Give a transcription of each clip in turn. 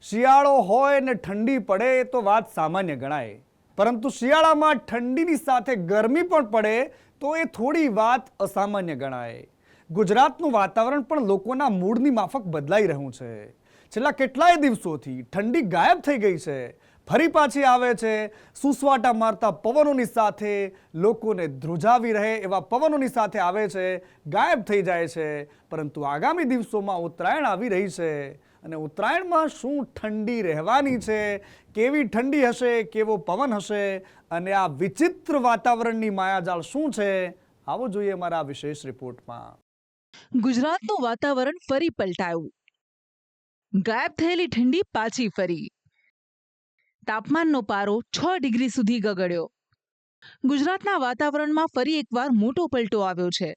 શિયાળો હોય ને ઠંડી પડે તો વાત સામાન્ય ગણાય, પરંતુ શિયાળામાં ઠંડીની સાથે ગરમી પણ પડે તો એ થોડી વાત અસામાન્ય ગણાય. ગુજરાતનું વાતાવરણ પણ લોકોના મૂડની માફક બદલાઈ રહ્યું છે. છેલ્લા કેટલાય દિવસોથી ઠંડી ગાયબ થઈ ગઈ છે, ફરી પાછી આવે છે. સુસવાટા મારતા પવનોની સાથે લોકોને ધ્રુજાવી રહે એવા પવનોની સાથે આવે છે, ગાયબ થઈ જાય છે. પરંતુ આગામી દિવસોમાં ઉત્તરાયણ આવી રહી છે અને ઉત્તરાયણમાં શું ઠંડી રહેવાની છે, કેવી ઠંડી હશે, કેવો પવન હશે અને આ વિચિત્ર વાતાવરણની માયાજાળ શું છે, આવો જોઈએ મારા વિશેષ રિપોર્ટમાં. ગુજરાતનું વાતાવરણ ફરી પલટાયું. ગાયબ થયેલી ઠંડી પાછી ફરી. તાપમાનનો પારો 6 ડિગ્રી સુધી ગગડ્યો. ગુજરાતના વાતાવરણમાં ફરી એકવાર મોટો પલટો આવ્યો છે.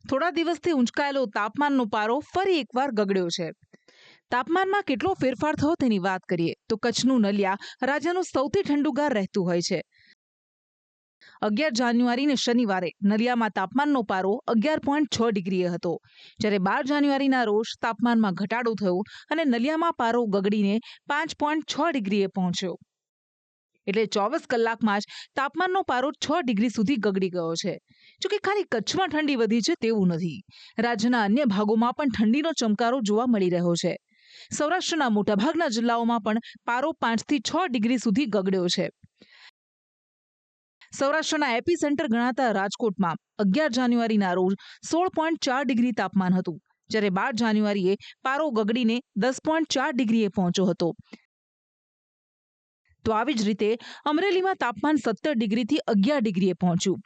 થોડા દિવસથી ઊંચકાયેલો તાપમાનનો પારો ફરી એકવાર ગગડ્યો છે. તાપમાનમાં કેટલો ફેરફાર થયો તેની વાત કરીએ તો કચ્છનું નલિયા રાજ્યનું સૌથી ઠંડુગાર રહેતું હોય છે. 11 જાન્યુઆરીને શનિવારે નલિયામાં તાપમાનનો પારો 11.6 ડિગ્રીએ હતો, જ્યારે 12 જાન્યુઆરીના રોજ તાપમાનમાં ઘટાડો થયો અને નલિયામાં પારો ગગડીને 5.6 ડિગ્રીએ પહોંચ્યો. એટલે 24 કલાકમાં જ તાપમાનનો પારો 6 ડિગ્રી સુધી ગગડી ગયો છે. જોકે ખાલી કચ્છમાં ઠંડી વધી છે તેવું નથી. રાજ્યના અન્ય ભાગોમાં પણ ઠંડીનો ચમકારો જોવા મળી રહ્યો છે. સૌરાષ્ટ્રના મોટાભાગના જિલ્લાઓમાં પણ પારો 5 થી 6 ડિગ્રી સુધી ગગડ્યો છે. સૌરાષ્ટ્રના એપી સેન્ટર ગણાતા રાજકોટમાં 11 જાન્યુઆરીના રોજ 16.4 ડિગ્રી તાપમાન હતું, જ્યારે 12 જાન્યુઆરીએ પારો ગગડીને 10.4 ડિગ્રીએ પહોંચ્યો હતો. તો આવી જ રીતે અમરેલીમાં તાપમાન 17 ડિગ્રીથી 11 ડિગ્રીએ પહોંચ્યું.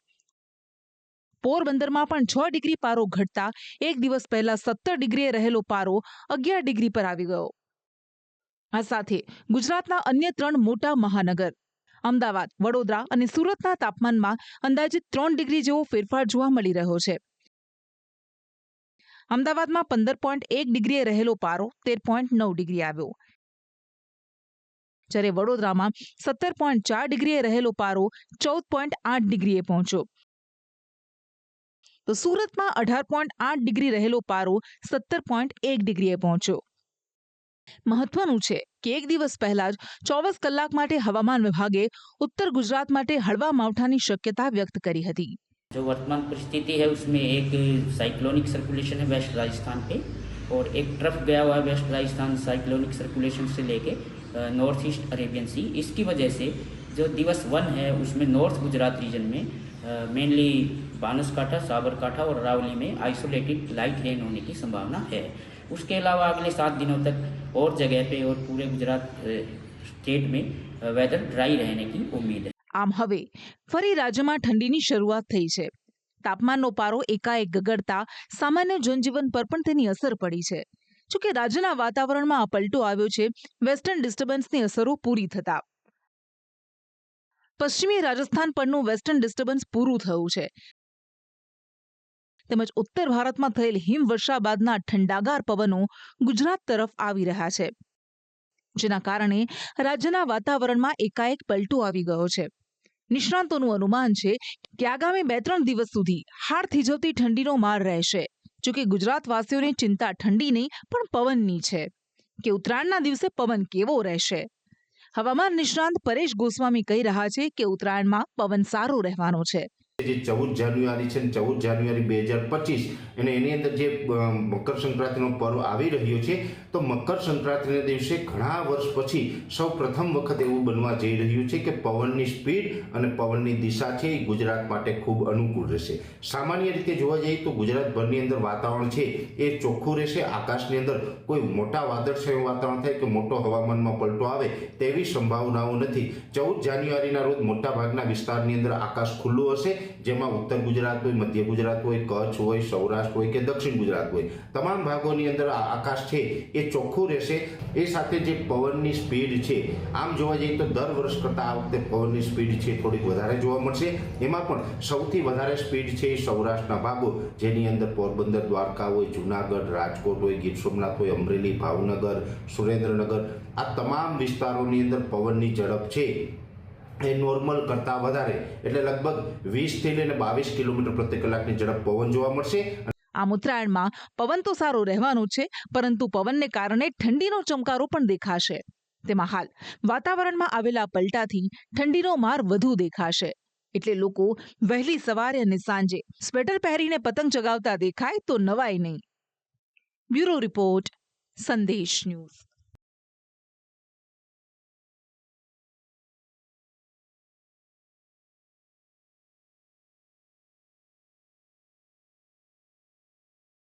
પોરબંદરમાં પણ 6 ડિગ્રી પારો ઘટતા એક દિવસ પહેલા 17 ડિગ્રીએ રહેલો પારો 11 ડિગ્રી પર આવી ગયો. આ સાથે ગુજરાતના અન્ય 3 મોટા મહાનગર અમદાવાદ, વડોદરા અને સુરતના તાપમાનમાં અંદાજિત 3 ડિગ્રી જેવો ફેરફાર જોવા મળી રહ્યો છે. અમદાવાદમાં 15.1 ડિગ્રીએ રહેલો પારો 13.9 ડિગ્રી આવ્યો, જ્યારે વડોદરામાં 17.4 ડિગ્રીએ રહેલો પારો 14.8 ડિગ્રીએ પહોંચ્યો. તો સુરતમાં 18.8 ડિગ્રી રહેલો પારો 17.1 ડિગ્રીએ પહોંચ્યો. મહત્વનું છે કે એક દિવસ પહેલા જ 24 કલાક માટે હવામાન વિભાગે ઉત્તર ગુજરાત માટે હળવા માવઠાની શક્યતા વ્યક્ત કરી હતી. जो वर्तमान परिस्थिति है उसमें एक साइक्लोनिक सर्कुलेशन है वेस्ट राजस्थान पे और एक ट्रफ गया हुआ है वेस्ट राजस्थान साइक्लोनिक सर्कुलेशन से लेके नॉर्थ ईस्ट अरेबियन सी. इसकी वजह से जो दिवस 1 है उसमें नॉर्थ गुजरात रीजन में मेनली बानसकाठा, साबरकाठा और अरावली में आइसोलेटेड लाइट रेन होने की संभावना है. उसके अलावा अगले 7 दिनों तक और जगह पे और पूरे गुजरात स्टेट में वेदर ड्राई रहने की उम्मीद है. આમ હવે ફરી રાજ્યમાં ઠંડીની શરૂઆત થઈ છે. તાપમાનનો પારો એકાએક ગગડતા સામાન્ય જનજીવન પર પણ તેની અસર પડી છે. જોકે રાજ્યના વાતાવરણમાં આ પલટો આવ્યો છે વેસ્ટર્ન ડિસ્ટર્બન્સની અસરો પૂરી થતા. પશ્ચિમી રાજસ્થાન પરનું વેસ્ટર્ન ડિસ્ટર્બન્સ પૂરું થયું છે, તેમજ ઉત્તર ભારતમાં થયેલ હિમવર્ષા બાદના ઠંડાગાર પવનો ગુજરાત તરફ આવી રહ્યા છે, જેના કારણે રાજ્યના વાતાવરણમાં એકાએક પલટો આવી ગયો છે. નિષ્ણાતોનું અનુમાન છે કે આગામી 2-3 દિવસ સુધી હાડ થીજવતી ઠંડીનો માર રહેશે. જોકે ગુજરાતવાસીઓની ચિંતા ઠંડી નહીં પણ પવનની છે કે ઉત્તરાયણના દિવસે પવન કેવો રહેશે. હવામાન નિષ્ણાંત પરેશ ગોસ્વામી કહી રહ્યા છે કે ઉત્તરાયણમાં પવન સારો રહેવાનો છે. જે 14 જાન્યુઆરી છે, 14 જાન્યુઆરી 2025 અને એની અંદર જે મકર સંક્રાંતિનો પર્વ આવી રહ્યો છે, તો મકર સંક્રાંતિના દિવસે ઘણા વર્ષ પછી સૌ પ્રથમ વખત એવું બનવા જઈ રહ્યું છે કે પવનની સ્પીડ અને પવનની દિશા છે એ ગુજરાત માટે ખૂબ અનુકૂળ રહેશે. સામાન્ય રીતે જોવા જઈએ તો ગુજરાતભરની અંદર વાતાવરણ છે એ ચોખ્ખું રહેશે. આકાશની અંદર કોઈ મોટા વાદળછાયું વાતાવરણ થાય કે મોટો હવામાનમાં પલટો આવે તેવી સંભાવનાઓ નથી. 14 જાન્યુઆરીના રોજ મોટાભાગના વિસ્તારની અંદર આકાશ ખુલ્લું હશે, જેમાં ઉત્તર ગુજરાત હોય, મધ્ય ગુજરાત હોય, કચ્છ હોય, સૌરાષ્ટ્ર હોય કે દક્ષિણ ગુજરાત હોય, તમામ ભાગોની અંદર આકાશ છે એ ચોખ્ખું રહેશે. એ સાથે જે પવનની સ્પીડ છે, આમ જોવા જઈએ તો દર વર્ષ કરતાં આ વખતે પવનની સ્પીડ છે થોડીક વધારે જોવા મળશે. એમાં પણ સૌથી વધારે સ્પીડ છે એ સૌરાષ્ટ્રના ભાગો, જેની અંદર પોરબંદર, દ્વારકા હોય, જુનાગઢ, રાજકોટ હોય, ગીર સોમનાથ હોય, અમરેલી, ભાવનગર, સુરેન્દ્રનગર, આ તમામ વિસ્તારોની અંદર પવનની ઝડપ છે એ નોર્મલ કરતાં વધારે એટલે લગભગ 20 થી લઈને 22 કિલોમીટર પ્રતિ કલાકની ઝડપ પવન જોવા મળશે. આમ ઉત્તરાયણમાં પવન તો સારો રહેવાનો છે, પરંતુ પવનને કારણે ઠંડીનો ચમકારો પણ દેખાશે. તેમાં હાલ વાતાવરણમાં આવેલા પલટાથી ઠંડીનો માર વધુ દેખાશે, એટલે લોકો વહેલી સવારે અને સાંજે સ્વેટર પહેરીને પતંગ ચગાવતા દેખાય તો નવાય નહીં. બ્યુરો રિપોર્ટ, સંદેશ ન્યૂઝ.